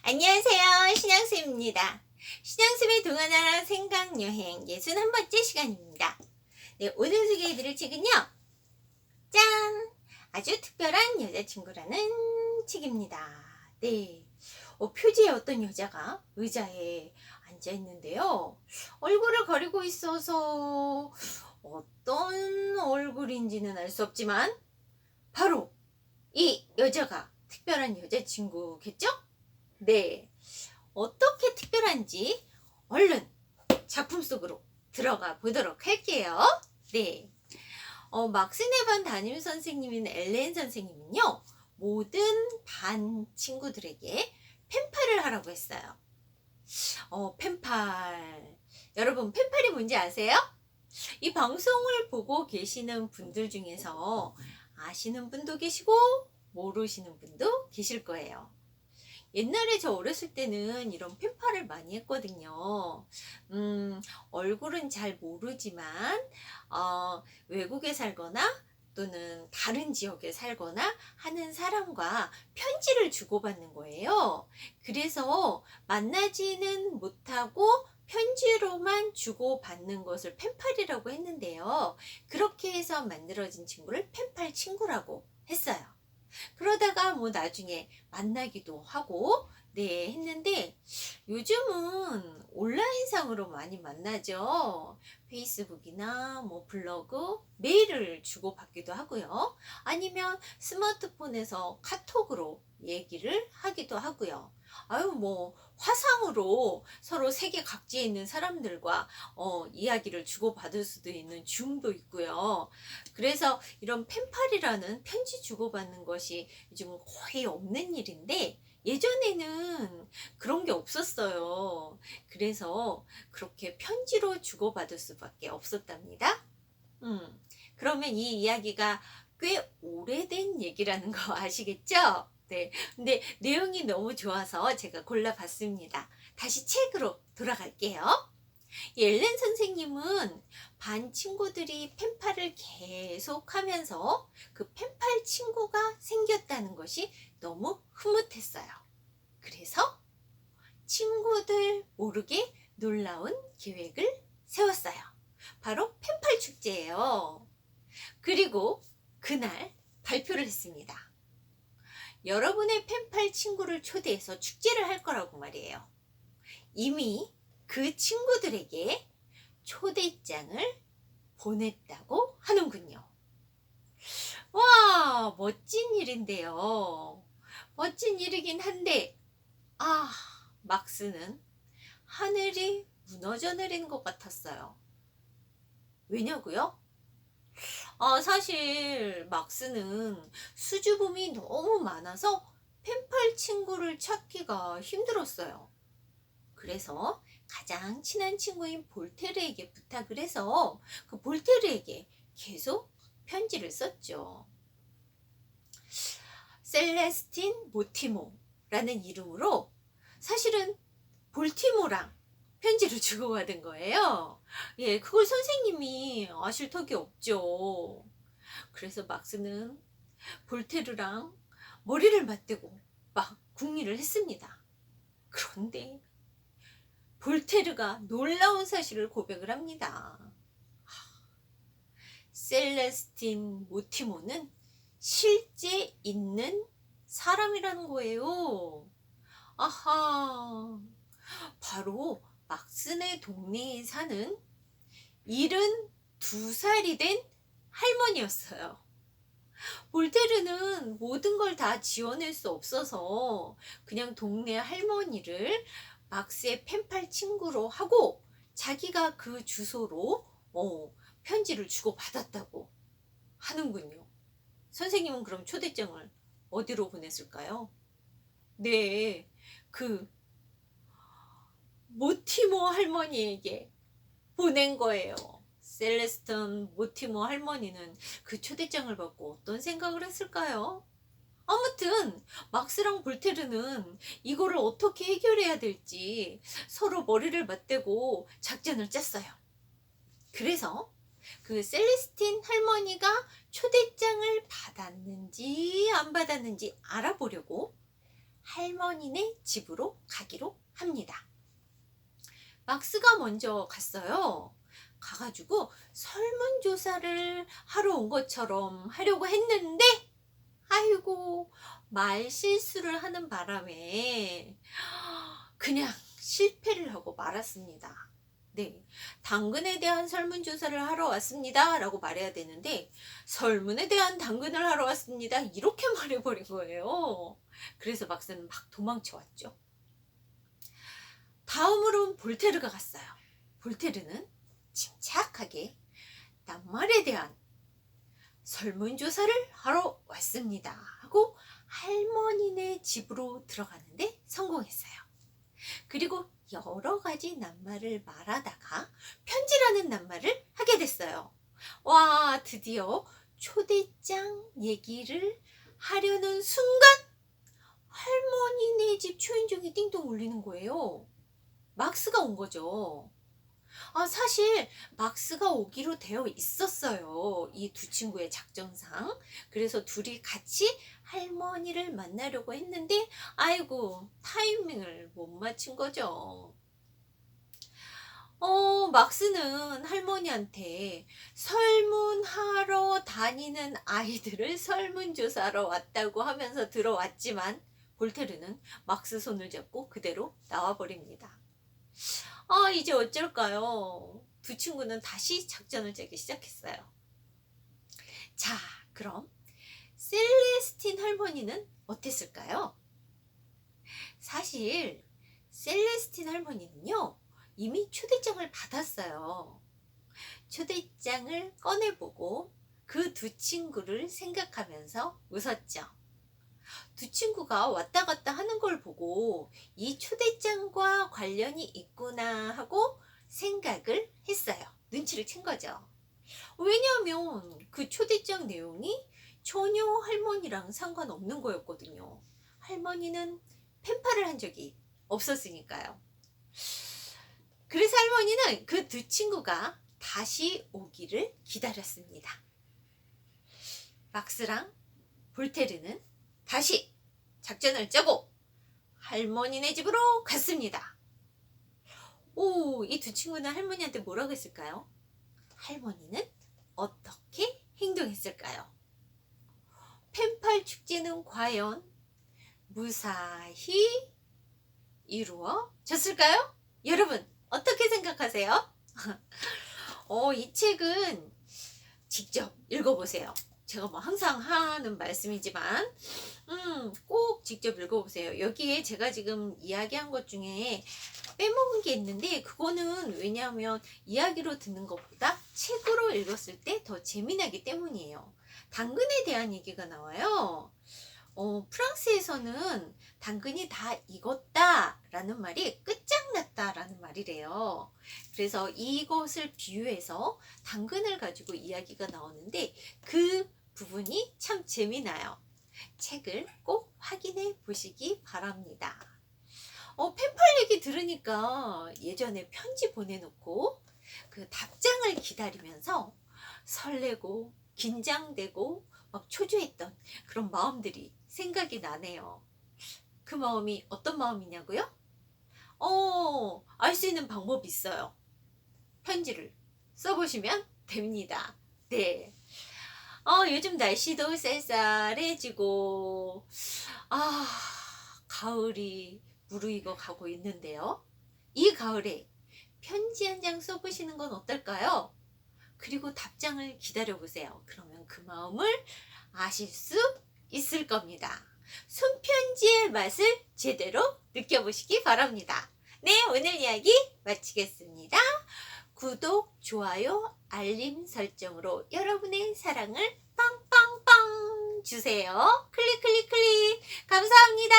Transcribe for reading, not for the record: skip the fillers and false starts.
안녕하세요. 신양쌤입니다. 신양쌤의 동안나라 생각여행 61번째 시간입니다. 네, 오늘 소개해드릴 책은요. 짠! 아주 특별한 여자친구라는 책입니다. 네, 표지에 어떤 여자가 의자에 앉아있는데요. 얼굴을 가리고 있어서 어떤 얼굴인지는 알 수 없지만 바로 이 여자가 특별한 여자친구겠죠? 네, 어떻게 특별한지 얼른 작품 속으로 들어가 보도록 할게요. 네, 막스 네반 담임 선생님인 엘렌 선생님은요, 모든 반 친구들에게 펜팔을 하라고 했어요. 펜팔. 여러분, 펜팔이 뭔지 아세요? 이 방송을 보고 계시는 분들 중에서 아시는 분도 계시고 모르시는 분도 계실 거예요. 옛날에 저 어렸을 때는 이런 펜팔을 많이 했거든요. 얼굴은 잘 모르지만 외국에 살거나 또는 다른 지역에 살거나 하는 사람과 편지를 주고받는 거예요. 그래서 만나지는 못하고 편지로만 주고받는 것을 펜팔이라고 했는데요. 그렇게 해서 만들어진 친구를 펜팔 친구라고 했어요. 그러다가 뭐 나중에 만나기도 하고 네 했는데 요즘은 온라인상으로 많이 만나죠. 페이스북이나 뭐 블로그, 메일을 주고받기도 하고요. 아니면 스마트폰에서 카톡으로 얘기를 하기도 하고요. 아유 뭐 화상으로 서로 세계 각지에 있는 사람들과 이야기를 주고받을 수도 있는 줌도 있고요. 그래서 이런 펜팔이라는 편지 주고받는 것이 요즘은 거의 없는 일인데 예전에는 그런 게 없었어요. 그래서 그렇게 편지로 주고받을 수밖에 없었답니다. 그러면 이 이야기가 꽤 오래된 얘기라는 거 아시겠죠? 네. 근데 내용이 너무 좋아서 제가 골라봤습니다. 다시 책으로 돌아갈게요. 엘렌 선생님은 반 친구들이 펜팔을 계속 하면서 그 펜팔 친구가 생겼다는 것이 너무 흐뭇했어요. 그래서 친구들 모르게 놀라운 계획을 세웠어요. 바로 펜팔 축제예요. 그리고 그날 발표를 했습니다. 여러분의 펜팔 친구를 초대해서 축제를 할 거라고 말이에요. 이미 그 친구들에게 초대장을 보냈다고 하는군요. 와, 멋진 일인데요. 멋진 일이긴 한데, 막스는 하늘이 무너져 내리는 것 같았어요. 왜냐고요? 사실 막스는 수줍음이 너무 많아서 펜팔 친구를 찾기가 힘들었어요. 그래서 가장 친한 친구인 볼테르에게 부탁을 해서 그 볼테르에게 계속 편지를 썼죠. 셀레스틴 모티모라는 이름으로 사실은 볼티모랑 편지를 주고받은 거예요. 예, 그걸 선생님이 아실 턱이 없죠. 그래서 막스는 볼테르랑 머리를 맞대고 막 궁리를 했습니다. 그런데 볼테르가 놀라운 사실을 고백을 합니다. 셀레스틴 모티모는 실제 있는 사람이라는 거예요. 아하, 바로 막스네 동네에 사는 72살이 된 할머니였어요. 볼테르는 모든 걸 다 지어낼 수 없어서 그냥 동네 할머니를 막스의 펜팔 친구로 하고 자기가 그 주소로 편지를 주고받았다고 하는군요. 선생님은 그럼 초대장을 어디로 보냈을까요? 네, 그 모티모 할머니에게 보낸 거예요. 셀레스턴 모티모 할머니는 그 초대장을 받고 어떤 생각을 했을까요? 아무튼 막스랑 볼테르는 이거를 어떻게 해결해야 될지 서로 머리를 맞대고 작전을 짰어요. 그래서 그 셀레스틴 할머니가 초대장을 받았는지 안 받았는지 알아보려고 할머니네 집으로 가기로 합니다. 막스가 먼저 갔어요. 가가지고 설문조사를 하러 온 것처럼 하려고 했는데, 아이고, 말 실수를 하는 바람에 그냥 실패를 하고 말았습니다. 네, 당근에 대한 설문조사를 하러 왔습니다 라고 말해야 되는데, 설문에 대한 당근을 하러 왔습니다 이렇게 말해버린 거예요. 그래서 막스는 막 도망쳐 왔죠. 다음으로는 볼테르가 갔어요. 볼테르는 침착하게 낱말에 대한 설문조사를 하러 왔습니다 하고 할머니네 집으로 들어가는데 성공했어요. 그리고 여러 가지 낱말을 말하다가 편지라는 낱말을 하게 됐어요. 와, 드디어 초대장 얘기를 하려는 순간 할머니네 집 초인종이 띵동 울리는 거예요. 막스가 온 거죠. 사실 막스가 오기로 되어 있었어요. 이 두 친구의 작전상. 그래서 둘이 같이 할머니를 만나려고 했는데, 아이고, 타이밍을 못 맞춘 거죠. 막스는 할머니한테 설문하러 다니는 아이들을 설문조사하러 왔다고 하면서 들어왔지만, 볼테르는 막스 손을 잡고 그대로 나와버립니다. 이제 어쩔까요? 두 친구는 다시 작전을 짜기 시작했어요. 자, 그럼 셀레스틴 할머니는 어땠을까요? 사실 셀레스틴 할머니는요, 이미 초대장을 받았어요. 초대장을 꺼내보고 그 두 친구를 생각하면서 웃었죠. 두 친구가 왔다 갔다 하는 걸 보고 이 초대장과 관련이 있구나 하고 생각을 했어요. 눈치를 챈 거죠. 왜냐하면 그 초대장 내용이 전혀 할머니랑 상관없는 거였거든요. 할머니는 펜팔을 한 적이 없었으니까요. 그래서 할머니는 그 두 친구가 다시 오기를 기다렸습니다. 막스랑 볼테르는 다시 작전을 짜고 할머니네 집으로 갔습니다. 이 두 친구는 할머니한테 뭐라고 했을까요? 할머니는 어떻게 행동했을까요? 펜팔 축제는 과연 무사히 이루어졌을까요? 여러분, 어떻게 생각하세요? 이 책은 직접 읽어보세요. 제가 뭐 항상 하는 말씀이지만 꼭 직접 읽어보세요. 여기에 제가 지금 이야기한 것 중에 빼먹은 게 있는데, 그거는 왜냐하면 이야기로 듣는 것보다 책으로 읽었을 때 더 재미나기 때문이에요. 당근에 대한 얘기가 나와요. 프랑스에서는 당근이 다 익었다 라는 말이 끝장났다 라는 말이래요. 그래서 이것을 비유해서 당근을 가지고 이야기가 나오는데, 그 부분이 참 재미나요. 책을 꼭 확인해 보시기 바랍니다. 펜팔 얘기 들으니까 예전에 편지 보내놓고 그 답장을 기다리면서 설레고 긴장되고 막 초조했던 그런 마음들이 생각이 나네요. 그 마음이 어떤 마음이냐고요? 알 수 있는 방법이 있어요. 편지를 써보시면 됩니다. 네. 요즘 날씨도 쌀쌀해지고, 가을이 무르익어 가고 있는데요. 이 가을에 편지 한 장 써보시는 건 어떨까요? 그리고 답장을 기다려보세요. 그러면 그 마음을 아실 수 있을 겁니다. 손편지의 맛을 제대로 느껴보시기 바랍니다. 네, 오늘 이야기 마치겠습니다. 구독, 좋아요, 알림 설정으로 여러분의 사랑을 빵빵빵 주세요. 클릭 클릭 클릭. 감사합니다.